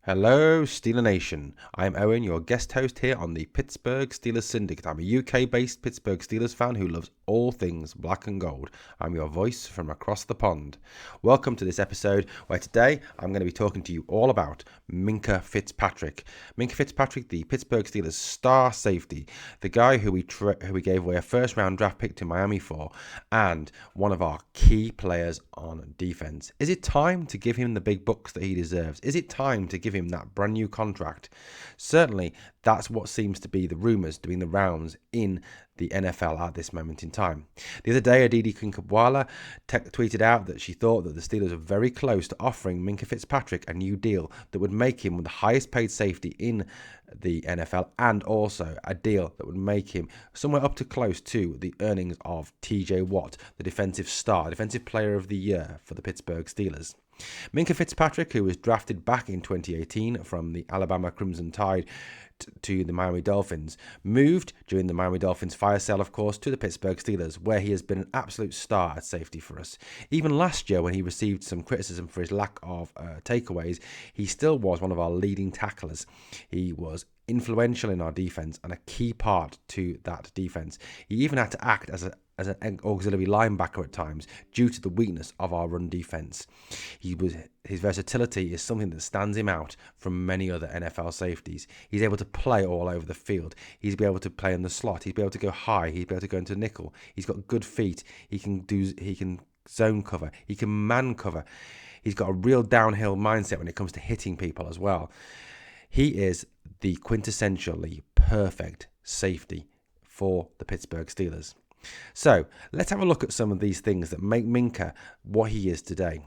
Hello, Steeler Nation. I'm Owen, your guest host here on the Pittsburgh Steelers Syndicate. I'm a UK-based Pittsburgh Steelers fan who loves all things black and gold. I'm your voice from across the pond. Welcome to this episode where today I'm going to be talking to you all about Minkah Fitzpatrick. Minkah Fitzpatrick, the Pittsburgh Steelers star safety, the guy who we gave away a first-round draft pick to Miami for, and one of our key players on defense. Is it time to give him the big bucks that he deserves? Is it time to give him that brand new contract? Certainly, that's what seems to be the rumours doing the rounds in the NFL at this moment in time. The other day, Aditi Kinkhabwala tweeted out that she thought that the Steelers were very close to offering Minkah Fitzpatrick a new deal that would make him the highest paid safety in the NFL, and also a deal that would make him somewhere up to close to the earnings of TJ Watt, the defensive player of the year for the Pittsburgh Steelers. Minkah Fitzpatrick, who was drafted back in 2018 from the Alabama Crimson Tide to the Miami Dolphins, moved during the Miami Dolphins fire sale, of course, to the Pittsburgh Steelers, where he has been an absolute star at safety for us. Even last year, when he received some criticism for his lack of takeaways, he still was one of our leading tacklers. He was influential in our defense and a key part to that defense. He even had to act as an auxiliary linebacker at times due to the weakness of our run defense. His versatility is something that stands him out from many other NFL safeties. He's able to play all over the field. He's able to play in the slot. He's able to go high. He's able to go into nickel. He's got good feet. He can zone cover. He can man cover. He's got a real downhill mindset when it comes to hitting people as well. He is the quintessentially perfect safety for the Pittsburgh Steelers. So let's have a look at some of these things that make Minkah what he is today.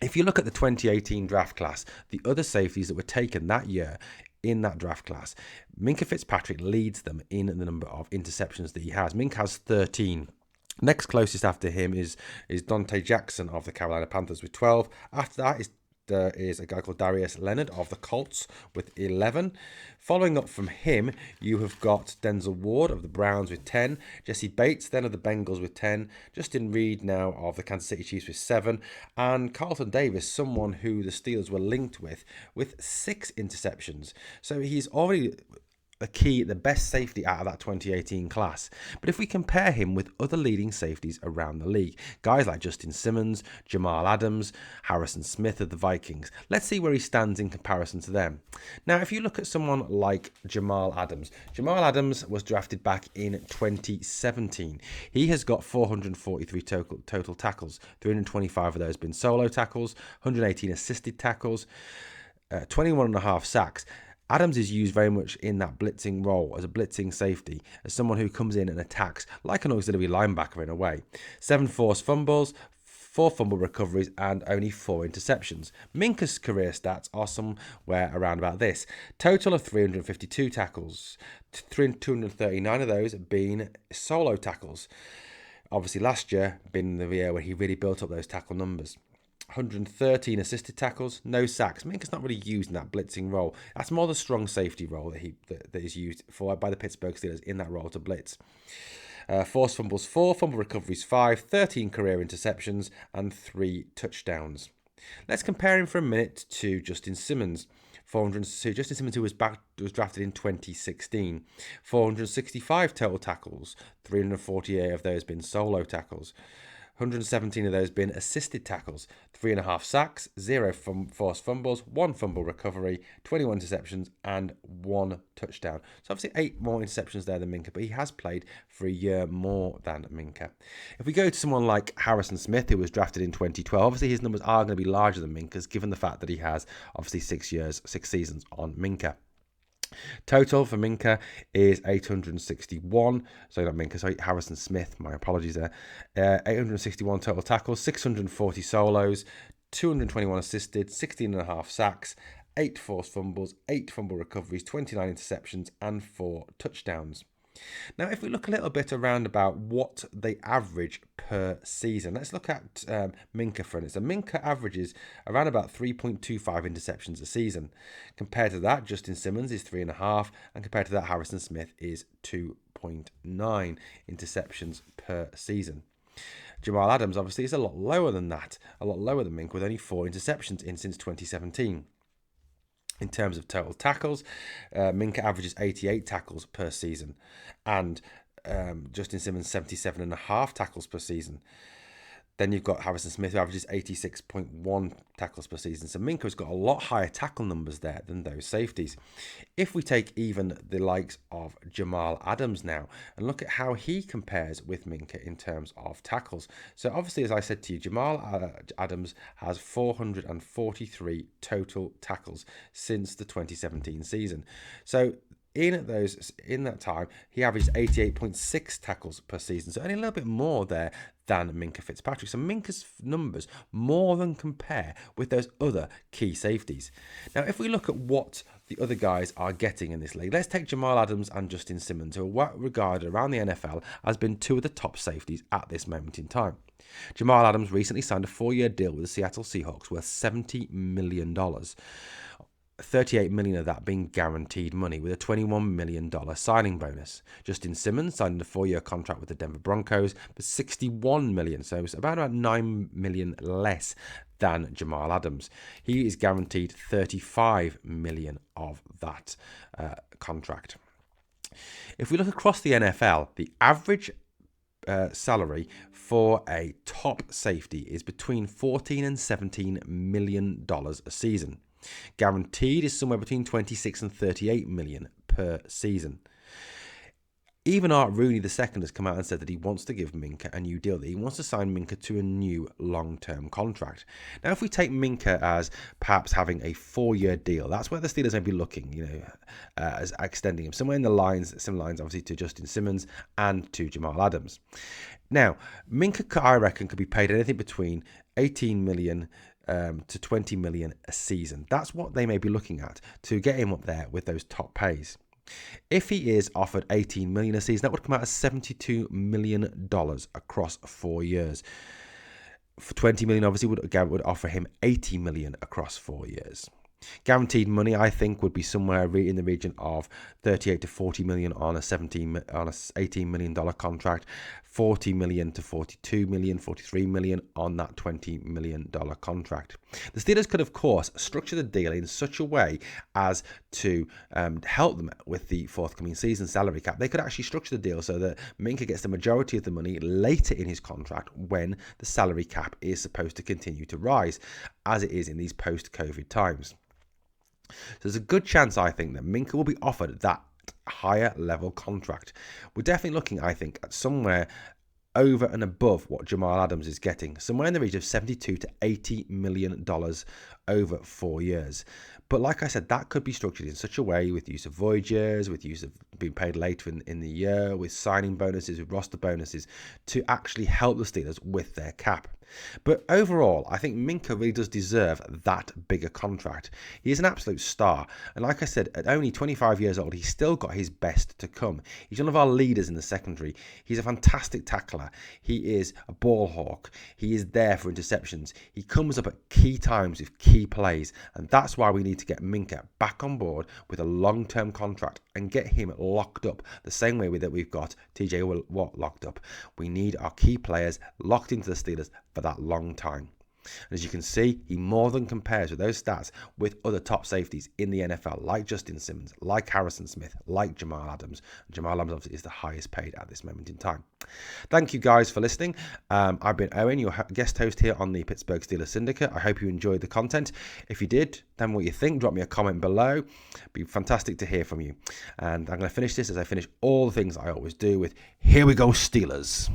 If you look at the 2018 draft class, the other safeties that were taken that year in that draft class, Minkah Fitzpatrick leads them in the number of interceptions that he has. Minkah has 13. Next closest after him is Dante Jackson of the Carolina Panthers with 12. After that is a guy called Darius Leonard of the Colts with 11. Following up from him, you have got Denzel Ward of the Browns with 10. Jesse Bates then of the Bengals with 10. Justin Reed now of the Kansas City Chiefs with 7. And Carlton Davis, someone who the Steelers were linked with 6 interceptions. So he's already the best safety out of that 2018 class. But if we compare him with other leading safeties around the league, guys like Justin Simmons, Jamal Adams, Harrison Smith of the Vikings, let's see where he stands in comparison to them. Now, if you look at someone like Jamal Adams was drafted back in 2017. He has got 443 total tackles, 325 of those been solo tackles, 118 assisted tackles, 21 and a half sacks. Adams is used very much in that blitzing role as a blitzing safety, as someone who comes in and attacks like an auxiliary linebacker in a way. 7 forced fumbles, 4 fumble recoveries, and only 4 interceptions. Minkah's career stats are somewhere around about this. Total of 352 tackles, 239 of those being solo tackles. Obviously last year being the year where he really built up those tackle numbers. 113 assisted tackles, no sacks. Minkah's not really used in that blitzing role. That's more the strong safety role that is used by the Pittsburgh Steelers in that role to blitz. Forced fumbles 4, fumble recoveries 5, 13 career interceptions, and 3 touchdowns. Let's compare him for a minute to Justin Simmons. Justin Simmons, who was drafted in 2016. 465 total tackles, 348 of those been solo tackles. 117 of those been assisted tackles, 3.5 sacks, 0 forced fumbles, 1 fumble recovery, 21 interceptions, and 1 touchdown. So obviously 8 more interceptions there than Minkah, but he has played for a year more than Minkah. If we go to someone like Harrison Smith, who was drafted in 2012, obviously his numbers are going to be larger than Minkah's, given the fact that he has obviously 6 seasons on Minkah. Total for Minkah is 861. Sorry, not Minkah, sorry, Harrison Smith. My apologies there. 861 total tackles, 640 solos, 221 assisted, 16.5 sacks, 8 forced fumbles, 8 fumble recoveries, 29 interceptions, and 4 touchdowns. Now, if we look a little bit around about what they average per season, let's look at Minkah for instance. Minkah averages around about 3.25 interceptions a season. Compared to that, Justin Simmons is 3.5, and compared to that, Harrison Smith is 2.9 interceptions per season. Jamal Adams obviously is a lot lower than that, a lot lower than Minkah, with only 4 interceptions in since 2017. In terms of total tackles, Minkah averages 88 tackles per season, and Justin Simmons 77.5 tackles per season. Then you've got Harrison Smith, who averages 86.1 tackles per season. So Minkah's got a lot higher tackle numbers there than those safeties. If we take even the likes of Jamal Adams now and look at how he compares with Minkah in terms of tackles. So obviously, as I said to you, Jamal Adams has 443 total tackles since the 2017 season. So in that time, he averaged 88.6 tackles per season, so only a little bit more there than Minkah Fitzpatrick. So Minkah's numbers more than compare with those other key safeties. Now, if we look at what the other guys are getting in this league, let's take Jamal Adams and Justin Simmons, who are regarded around the NFL as being two of the top safeties at this moment in time. Jamal Adams recently signed a 4-year deal with the Seattle Seahawks worth $70 million. 38 million of that being guaranteed money, with a $21 million signing bonus. Justin Simmons signed a 4-year contract with the Denver Broncos for $61 million, so it's about $9 million less than Jamal Adams. He is guaranteed $35 million of that contract. If we look across the NFL, the average salary for a top safety is between $14 and $17 million a season. Guaranteed is somewhere between 26 and 38 million per season. Even Art Rooney II has come out and said that he wants to give Minkah a new deal, that he wants to sign Minkah to a new long-term contract. Now, if we take Minkah as perhaps having a 4-year deal, that's where the Steelers may be looking, as extending him somewhere in the lines, similar lines obviously to Justin Simmons and to Jamal Adams. Now, Minkah, I reckon, could be paid anything between 18 million to 20 million a season. That's what they may be looking at to get him up there with those top pays. If he is offered 18 million a season, that would come out as $72 million across 4 years. For 20 million, obviously, would offer him 80 million across 4 years. Guaranteed money, I think, would be somewhere in the region of 38 to 40 million on a $18 million contract, 40 million to 42 million, 43 million on that $20 million contract. The Steelers could, of course, structure the deal in such a way as to help them with the forthcoming season salary cap. They could actually structure the deal so that Minkah gets the majority of the money later in his contract when the salary cap is supposed to continue to rise, as it is in these post-COVID times. So there's a good chance, I think, that Minkah will be offered that higher level contract. We're definitely looking, I think, at somewhere over and above what Jamal Adams is getting, somewhere in the region of $72 to $80 million over 4 years. But like I said, that could be structured in such a way, with use of void years, with use of being paid later in the year, with signing bonuses, with roster bonuses, to actually help the Steelers with their cap. But overall, I think Minkah really does deserve that bigger contract. He is an absolute star. And like I said, at only 25 years old, he's still got his best to come. He's one of our leaders in the secondary. He's a fantastic tackler. He is a ball hawk. He is there for interceptions. He comes up at key times with key plays. And that's why we need to get Minkah back on board with a long-term contract and get him locked up the same way that we've got TJ Watt locked up. We need our key players locked into the Steelers for that long time. And as you can see, he more than compares with those stats with other top safeties in the NFL, like Justin Simmons, like Harrison Smith, like Jamal Adams. And Jamal Adams obviously is the highest paid at this moment in time. Thank you guys for listening. I've been Owen, your guest host here on the Pittsburgh Steelers Syndicate. I hope you enjoyed the content. If you did, tell me what you think. Drop me a comment below. It'd be fantastic to hear from you. And I'm going to finish this as I finish all the things I always do with, here we go, Steelers.